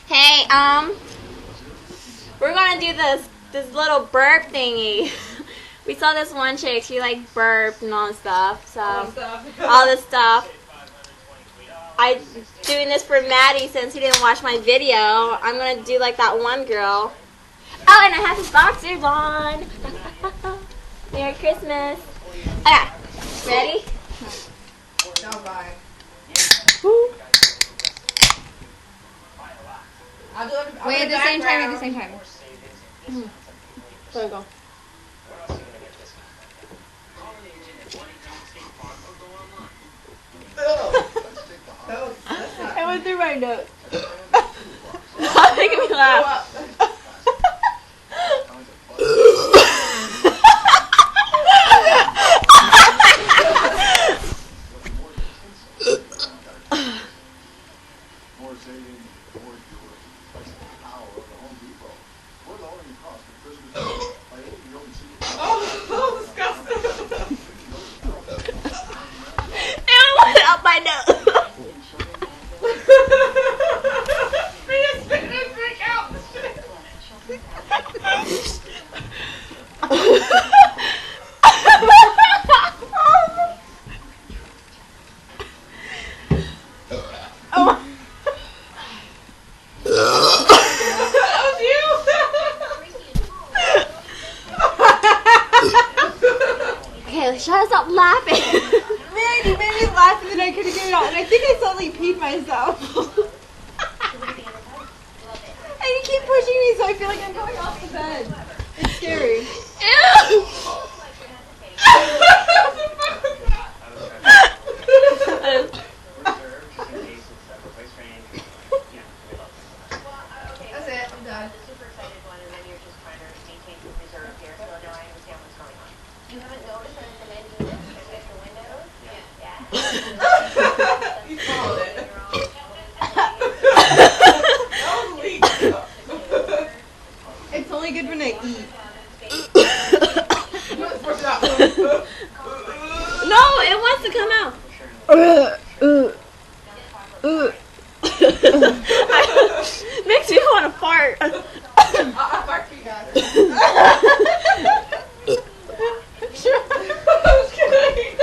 Hey, we're gonna do this little burp thingy. We saw this one chick, she like burped and all this stuff. So all this stuff. I'm doing this for Maddie since he didn't watch my video. I'm gonna do like that one girl. Oh, and I have his boxers on. Merry Christmas. Okay, ready? No, bye. Woo. I'll do it. Wait, at the same time, at the same time. There we go. I went through my notes. Stop making me laugh. Oh, disgusting. It went up my nose. Okay, shut us up laughing. Man, you made me laugh and then I couldn't get it out. And I think I suddenly peed myself. And you keep pushing me so I feel like I'm going off the bed. It's scary. That's it. I'm done. You haven't noticed that the men do this? They get the windows? Yeah. You followed it. That was weak. It's only good when I eat. Push it out. No, it wants to come out. Makes me want to fart. I was kidding.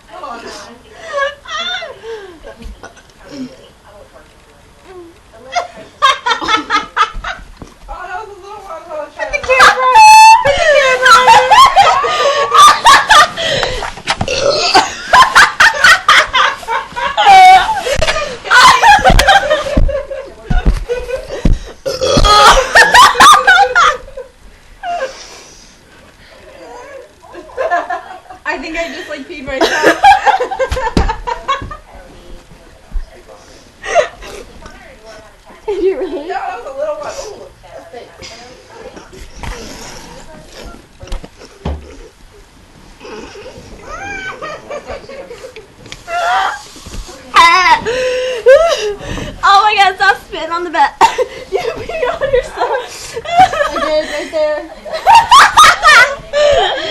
Come on now. Oh, that was a little one. I was trying to- I think I just like peed myself. Did you really? Yeah, that was a little one. Ooh, that's big. Oh my god, stop spitting on the bed. You peed on yourself. I did, right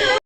there.